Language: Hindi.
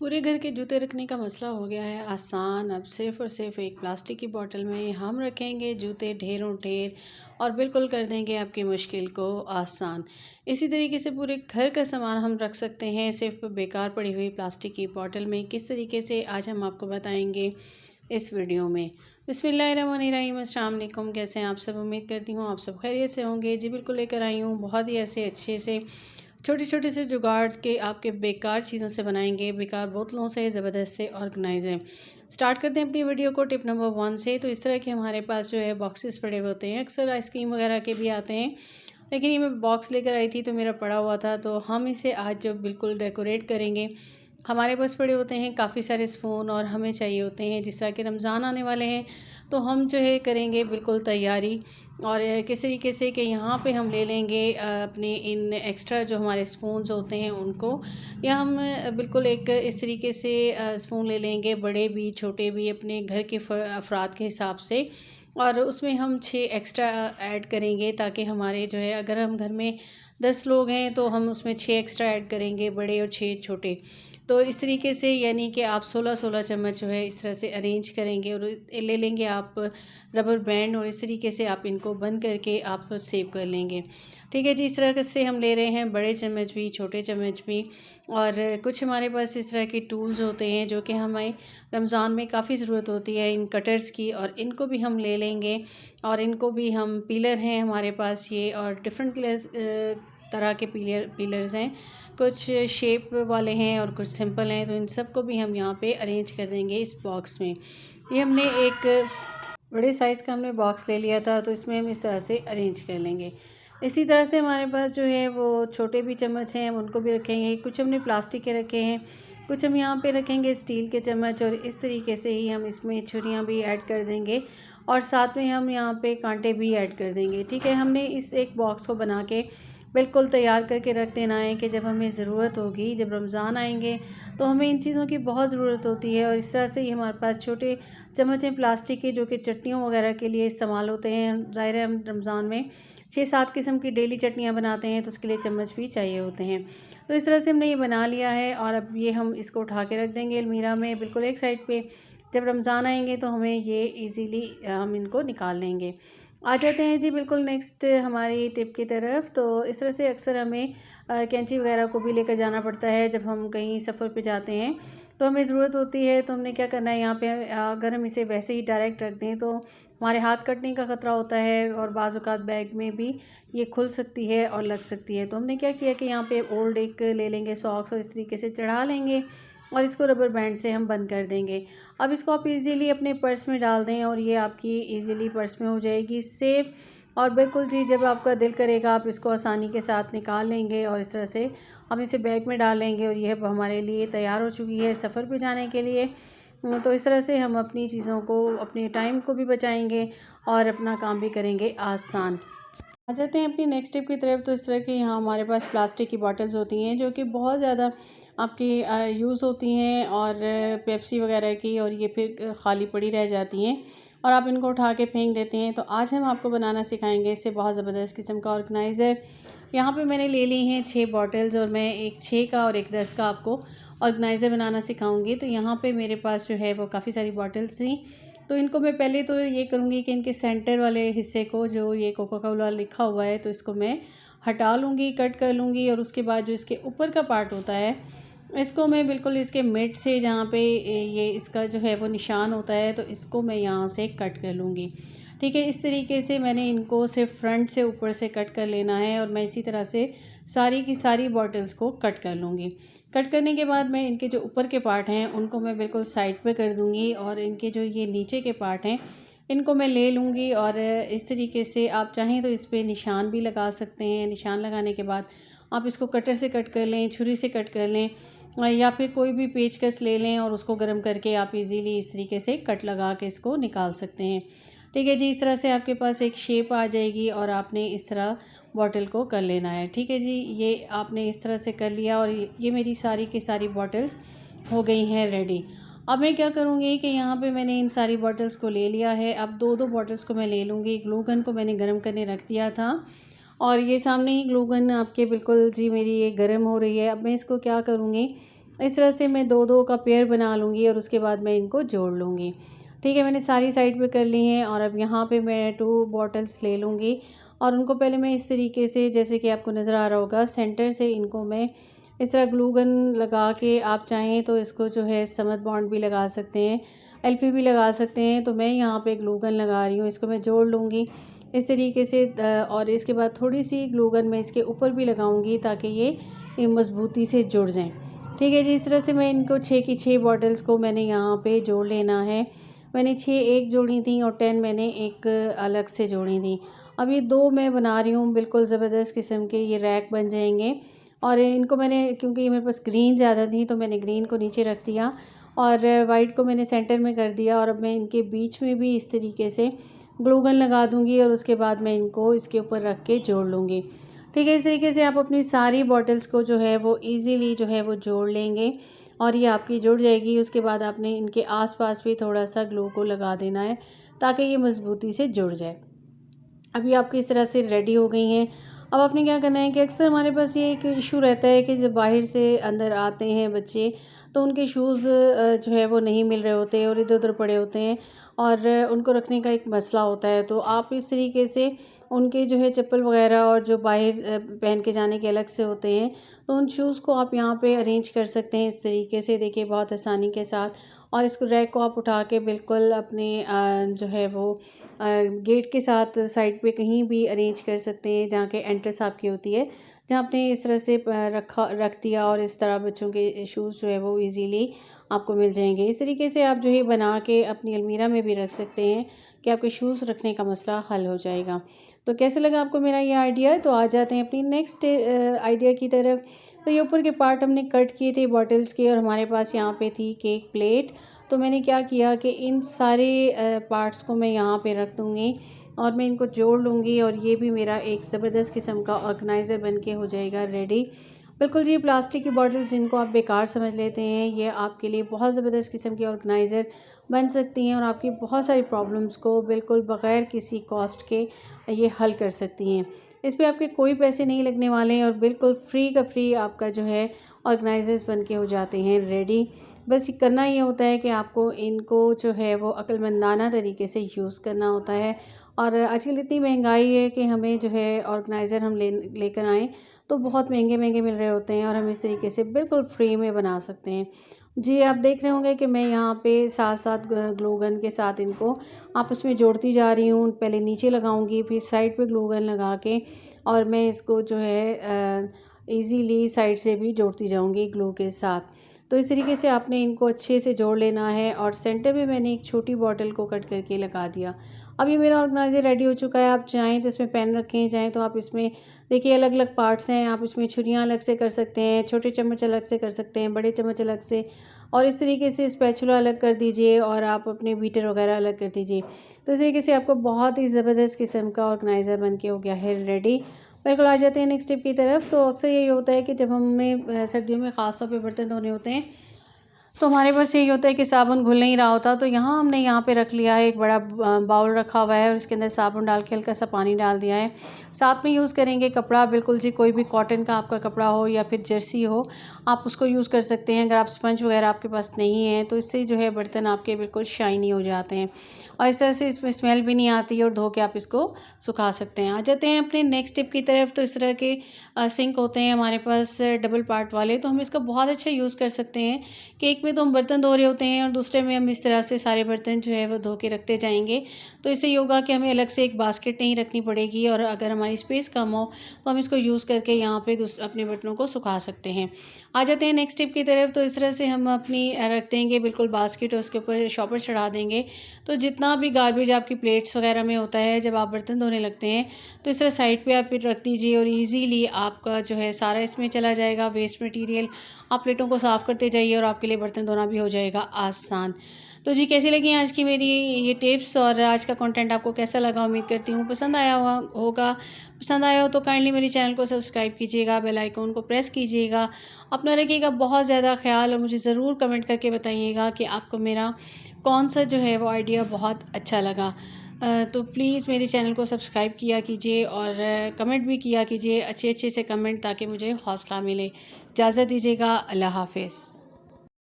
पूरे घर के जूते रखने का मसला हो गया है आसान। अब सिर्फ़ और सिर्फ़ एक प्लास्टिक की बॉटल में हम रखेंगे जूते ढेरों ढेर और बिल्कुल कर देंगे आपकी मुश्किल को आसान। इसी तरीके से पूरे घर का सामान हम रख सकते हैं सिर्फ़ बेकार पड़ी हुई प्लास्टिक की बॉटल में। किस तरीके से आज हम आपको बताएंगे इस वीडियो में। बिस्मिल्लाहिर्रहमानिर्रहीम, अस्सलाम वालेकुम। कैसे हैं आप सब? उम्मीद करती हूँ आप सब खैरियत से होंगे। जी बिल्कुल, लेकर आई हूँ बहुत ही ऐसे अच्छे से छोटे छोटे से जुगाड़ के आपके बेकार चीज़ों से बनाएंगे, बेकार बोतलों से ज़बरदस्त से ऑर्गेनाइज़र। स्टार्ट करते हैं अपनी वीडियो को टिप नंबर 1 से। तो इस तरह के हमारे पास जो है बॉक्सेस पड़े हुए होते हैं, अक्सर आइसक्रीम वगैरह के भी आते हैं, लेकिन ये मैं बॉक्स लेकर आई थी तो मेरा पड़ा हुआ था, तो हम इसे आज जो बिल्कुल डेकोरेट करेंगे। हमारे पास पड़े होते हैं काफ़ी सारे स्पून और हमें चाहिए होते हैं, जिस तरह के रमज़ान आने वाले हैं तो हम जो है करेंगे बिल्कुल तैयारी। और किस तरीके से कि यहाँ पे हम ले लेंगे अपने इन एक्स्ट्रा जो हमारे स्पून्स होते हैं उनको, या हम बिल्कुल एक इस तरीके से स्पून ले लेंगे, बड़े भी छोटे भी, अपने घर के अफराद के हिसाब से। और उसमें हम 6 एक्स्ट्रा ऐड करेंगे, ताकि हमारे जो है, अगर हम घर में 10 लोग हैं तो हम उसमें 6 एक्स्ट्रा ऐड करेंगे, बड़े और 6 छोटे। तो इस तरीके से यानी कि आप 16-16 चम्मच जो है इस तरह से अरेंज करेंगे, और ले लेंगे आप रबर बैंड, और इस तरीके से आप इनको बंद करके आप सेव कर लेंगे। ठीक है जी, इस तरह से हम ले रहे हैं बड़े चम्मच भी, छोटे चम्मच भी। और कुछ हमारे पास इस तरह के टूल्स होते हैं जो कि हमें रमज़ान में काफ़ी ज़रूरत होती है, इन कटर्स की, और इनको भी हम ले लेंगे। और इनको भी हम, पीलर हैं हमारे पास ये, और डिफरेंट तरह के पीलर्स हैं, कुछ शेप वाले हैं और कुछ सिंपल हैं, तो इन सब को भी हम यहाँ पे अरेंज कर देंगे इस बॉक्स में। ये हमने एक बड़े साइज़ का हमने बॉक्स ले लिया था, तो इसमें हम इस तरह से अरेंज कर लेंगे। इसी तरह से हमारे पास जो है वो छोटे भी चम्मच हैं, हम उनको भी रखेंगे। कुछ हमने प्लास्टिक के रखे हैं, कुछ हम यहाँ पे रखेंगे स्टील के चम्मच, और इस तरीके से ही हम इसमें छुरियाँ भी ऐड कर देंगे, और साथ में हम यहाँ पे कांटे भी ऐड कर देंगे। ठीक है, हमने इस एक बॉक्स को बना के बिल्कुल तैयार करके रख देना है कि जब हमें ज़रूरत होगी, जब रमज़ान आएंगे तो हमें इन चीज़ों की बहुत ज़रूरत होती है। और इस तरह से ही हमारे पास छोटे चम्मच हैं प्लास्टिक के, जो कि चटनियों वगैरह के लिए इस्तेमाल होते हैं। ज़ाहिर है हम रमज़ान में 6-7 किस्म की डेली चटनियाँ बनाते हैं, तो उसके लिए चम्मच भी चाहिए होते हैं। तो इस तरह से हमने ये बना लिया है, और अब ये हम इसको उठा के रख देंगे अलमीरा में बिल्कुल एक साइड पे। जब रमज़ान आएंगे तो हमें ये इजीली हम इनको निकाल लेंगे। आ जाते हैं जी बिल्कुल नेक्स्ट हमारी टिप की तरफ। तो इस तरह से अक्सर हमें कैंची वगैरह को भी लेकर जाना पड़ता है जब हम कहीं सफ़र पे जाते हैं, तो हमें ज़रूरत होती है। तो हमने क्या करना है, यहाँ पे अगर हम इसे वैसे ही डायरेक्ट रख दें तो हमारे हाथ कटने का ख़तरा होता है, और बाज़ औक़ात बैग में भी ये खुल सकती है और लग सकती है। तो हमने क्या किया कि यहाँ पे ओल्ड एक ले लेंगे सॉक्स, और इस तरीके से चढ़ा लेंगे, और इसको रबर बैंड से हम बंद कर देंगे। अब इसको आप इजीली अपने पर्स में डाल दें, और ये आपकी इजीली पर्स में हो जाएगी सेफ़। और बिल्कुल जी, जब आपका दिल करेगा आप इसको आसानी के साथ निकाल लेंगे, और इस तरह से हम इसे बैग में डाल लेंगे, और ये अब हमारे लिए तैयार हो चुकी है सफ़र पे जाने के लिए। तो इस तरह से हम अपनी चीज़ों को, अपने टाइम को भी बचाएंगे और अपना काम भी करेंगे आसान। आ जाते हैं अपनी नेक्स्ट टिप की तरफ। तो इस तरह की यहाँ हमारे पास प्लास्टिक की बॉटल्स होती हैं, जो कि बहुत ज़्यादा आपकी यूज़ होती हैं, और पेप्सी वगैरह की, और ये फिर खाली पड़ी रह जाती हैं, और आप इनको उठा के फेंक देते हैं। तो आज हम आपको बनाना सिखाएंगे इससे बहुत ज़बरदस्त किस्म का ऑर्गेनाइज़र। यहाँ पे मैंने ले ली हैं 6 बॉटल्स, और मैं एक 6 का और एक 10 का आपको ऑर्गेनाइज़र बनाना सिखाऊंगी। तो यहाँ पे मेरे पास जो है वो काफ़ी सारी बॉटल्स थी। तो इनको मैं पहले तो ये करूँगी कि इनके सेंटर वाले हिस्से को, जो ये कोका कोला लिखा हुआ है, तो इसको मैं हटा लूँगी, कट कर लूँगी। और उसके बाद जो इसके ऊपर का पार्ट होता है, इसको मैं बिल्कुल इसके मिड से, जहाँ पे ये इसका जो है वो निशान होता है, तो इसको मैं यहाँ से कट कर लूँगी। ठीक है, इस तरीके से मैंने इनको सिर्फ फ्रंट से ऊपर से कट कर लेना है, और मैं इसी तरह से सारी की सारी बॉटल्स को कट कर लूँगी। कट करने के बाद मैं इनके जो ऊपर के पार्ट हैं उनको मैं बिल्कुल साइड पे कर दूँगी, और इनके जो ये नीचे के पार्ट हैं इनको मैं ले लूँगी। और इस तरीके से आप चाहें तो इस पे निशान भी लगा सकते हैं। निशान लगाने के बाद आप इसको कटर से कट कर लें, छुरी से कट कर लें, या फिर कोई भी पेचकस ले लें, और उसको गर्म करके आप इजीली इस तरीके से कट लगा के इसको निकाल सकते हैं। ठीक है जी, इस तरह से आपके पास एक शेप आ जाएगी, और आपने इस तरह बॉटल को कर लेना है। ठीक है जी, ये आपने इस तरह से कर लिया, और ये मेरी सारी की सारी बॉटल्स हो गई हैं रेडी। अब मैं क्या करूँगी कि यहाँ पे मैंने इन सारी बॉटल्स को ले लिया है। अब 2-2 बॉटल्स को मैं ले लूँगी। ग्लू गन को मैंने गर्म करने रख दिया था, और ये सामने ही ग्लू गन आपके बिल्कुल जी मेरी ये गर्म हो रही है। अब मैं इसको क्या करूँगी, इस तरह से मैं 2-2 का पेयर बना लूँगी और उसके बाद मैं इनको जोड़ लूँगी। ठीक है, मैंने सारी साइड पे कर ली हैं और अब यहाँ पे मैं 2 बॉटल्स ले लूँगी और उनको पहले मैं इस तरीके से, जैसे कि आपको नज़र आ रहा होगा, सेंटर से इनको मैं इस तरह ग्लू गन लगा के, आप चाहें तो इसको जो है समद बॉन्ड भी लगा सकते हैं, एल्फी भी लगा सकते हैं। तो मैं यहाँ पे ग्लू गन लगा रही हूँ, इसको मैं जोड़ लूँगी इस तरीके से और इसके बाद थोड़ी सी ग्लू गन मैं इसके ऊपर भी लगाऊंगी ताकि ये मज़बूती से जुड़ जाएं। ठीक है जी, इस तरह से मैं इनको 6 की 6 बॉटल्स को मैंने यहाँ पे जोड़ लेना है। मैंने 6 एक जोड़ी थी और 10 मैंने एक अलग से जोड़ी थी। अब ये 2 मैं बना रही हूँ, बिल्कुल ज़बरदस्त किस्म के ये रैक बन जाएंगे। और इनको मैंने, क्योंकि ये मेरे पास ग्रीन ज़्यादा थी तो मैंने ग्रीन को नीचे रख दिया और वाइट को मैंने सेंटर में कर दिया। और अब मैं इनके बीच में भी इस तरीके से ग्लू गन लगा दूंगी और उसके बाद मैं इनको इसके ऊपर रख के जोड़ लूँगी। ठीक है, इस तरीके से आप अपनी सारी बॉटल्स को जो है वो इजीली जो है वो जोड़ लेंगे और ये आपकी जुड़ जाएगी। उसके बाद आपने इनके आसपास भी थोड़ा सा ग्लू को लगा देना है ताकि ये मज़बूती से जुड़ जाए। अभी आपकी इस तरह से रेडी हो गई हैं। अब आपने क्या करना है कि अक्सर हमारे पास ये एक इशू रहता है कि जब बाहर से अंदर आते हैं बच्चे तो उनके शूज़ जो है वो नहीं मिल रहे होते और इधर उधर पड़े होते हैं और उनको रखने का एक मसला होता है। तो आप इस तरीके से उनके जो है चप्पल वगैरह और जो बाहर पहन के जाने के अलग से होते हैं, तो उन शूज़ को आप यहाँ पे अरेंज कर सकते हैं इस तरीके से, देखिए बहुत आसानी के साथ। और इसको रैक को आप उठा के बिल्कुल अपने जो है वो गेट के साथ साइड पे कहीं भी अरेंज कर सकते हैं जहाँ के एंट्रेंस आपकी होती है, जहाँ आपने इस तरह से रख दिया और इस तरह बच्चों के शूज़ जो है वो इजीली आपको मिल जाएंगे। इस तरीके से आप जो है बना के अपनी अलमीरा में भी रख सकते हैं कि आपके शूज़ रखने का मसला हल हो जाएगा। तो कैसे लगा आपको मेरा ये आइडिया? तो आ जाते हैं अपनी नेक्स्ट आइडिया की तरफ। तो ये ऊपर के पार्ट हमने कट किए थे बॉटल्स के और हमारे पास यहाँ पे थी केक प्लेट। तो मैंने क्या किया कि इन सारे पार्ट्स को मैं यहाँ पे रख दूँगी और मैं इनको जोड़ लूँगी और ये भी मेरा एक ज़बरदस्त किस्म का ऑर्गेनाइज़र बन के हो जाएगा रेडी। बिल्कुल जी, प्लास्टिक की बॉटल्स जिनको आप बेकार समझ लेते हैं, ये आपके लिए बहुत ज़बरदस्त किस्म की ऑर्गेनाइज़र बन सकती हैं और आपकी बहुत सारी प्रॉब्लम्स को बिल्कुल बग़ैर किसी कॉस्ट के ये हल कर सकती हैं। इस पे आपके कोई पैसे नहीं लगने वाले हैं और बिल्कुल फ्री का फ्री आपका जो है ऑर्गेनाइज़र्स बन के हो जाते हैं रेडी। बस करना ये होता है कि आपको इनको जो है वो अक्लमंदाना तरीके से यूज़ करना होता है। और आजकल इतनी महंगाई है कि हमें जो है ऑर्गेनाइज़र हम लेकर आएँ तो बहुत महंगे महंगे मिल रहे होते हैं और हम इस तरीके से बिल्कुल फ्री में बना सकते हैं। जी, आप देख रहे होंगे कि मैं यहाँ पे साथ साथ ग्लू गन के साथ इनको आपस में जोड़ती जा रही हूँ। पहले नीचे लगाऊंगी, फिर साइड पे ग्लू गन लगा के और मैं इसको जो है इजीली साइड से भी जोड़ती जाऊंगी ग्लू के साथ। तो इस तरीके से आपने इनको अच्छे से जोड़ लेना है और सेंटर में मैंने एक छोटी बॉटल को कट करके लगा दिया। अब ये मेरा ऑर्गेनाइज़र रेडी हो चुका है। आप चाहें तो इसमें पेन रखें, चाहें तो आप इसमें, देखिए अलग अलग पार्ट्स हैं, आप इसमें छुरियाँ अलग से कर सकते हैं, छोटे चम्मच अलग से कर सकते हैं, बड़े चम्मच अलग से, और इस तरीके से स्पैचुला अलग कर दीजिए और आप अपने बीटर वगैरह अलग कर दीजिए। तो इस तरीके से आपको बहुत ही ज़बरदस्त किस्म का ऑर्गेनाइज़र बन के हो गया है रेडी। बिल्कुल, आ जाते हैं नेक्स्ट टिप की तरफ। तो अक्सर यही होता है कि जब हमें सर्दियों में ख़ास तौर पे बर्तन धोने होते हैं तो हमारे पास यही होता है कि साबुन घुल नहीं रहा होता। तो यहाँ हमने यहाँ पे रख लिया है, एक बड़ा बाउल रखा हुआ है और इसके अंदर साबुन डाल के हल्का सा पानी डाल दिया है। साथ में यूज़ करेंगे कपड़ा, बिल्कुल जी कोई भी कॉटन का आपका कपड़ा हो या फिर जर्सी हो, आप उसको यूज़ कर सकते हैं। अगर आप स्पंज वगैरह आपके पास नहीं है तो इससे जो है बर्तन आपके बिल्कुल शाइनी हो जाते हैं और इस तरह से इसमें स्मेल भी नहीं आती और धो के आप इसको सुखा सकते हैं। आ जाते हैं अपने नेक्स्ट टिप की तरफ। तो इस तरह के सिंक होते हैं हमारे पास डबल पार्ट वाले, तो हम इसका बहुत अच्छा यूज़ कर सकते हैं कि एक में तो हम बर्तन धो रहे होते हैं और दूसरे में हम इस तरह से सारे बर्तन जो है वो धो के रखते जाएंगे। तो इससे ये होगा कि हमें अलग से एक बास्केट नहीं रखनी पड़ेगी और अगर हमारी स्पेस कम हो तो हम इसको यूज़ करके यहाँ पे अपने बर्तनों को सुखा सकते हैं। आ जाते हैं नेक्स्ट टिप की तरफ। तो इस तरह से हम अपनी रख देंगे बिल्कुल बास्केट और उसके ऊपर शॉपर चढ़ा देंगे। तो जितना भी गार्बेज आपकी प्लेट्स वगैरह में होता है जब आप बर्तन धोने लगते हैं तो इस तरह साइड पे आप फिर रख दीजिए और इजीली आपका जो है सारा इसमें चला जाएगा वेस्ट मटेरियल। आप प्लेटों को साफ़ करते जाइए और आपके लिए बर्तन धोना भी हो जाएगा आसान। तो जी, कैसी लगी आज की मेरी ये टिप्स और आज का कंटेंट आपको कैसा लगा? उम्मीद करती हूँ पसंद आया होगा। पसंद आया हो तो काइंडली मेरे चैनल को सब्सक्राइब कीजिएगा, बेल आइकन को प्रेस कीजिएगा। अपना रखिएगा बहुत ज़्यादा ख्याल और मुझे ज़रूर कमेंट करके बताइएगा कि आपको मेरा कौन सा जो है वो आइडिया बहुत अच्छा लगा। तो प्लीज़ मेरे चैनल को सब्सक्राइब किया कीजिए और कमेंट भी किया कीजिए अच्छे अच्छे से कमेंट, ताकि मुझे हौसला मिले। इजाज़त दीजिएगा। अल्लाह हाफ़िज़।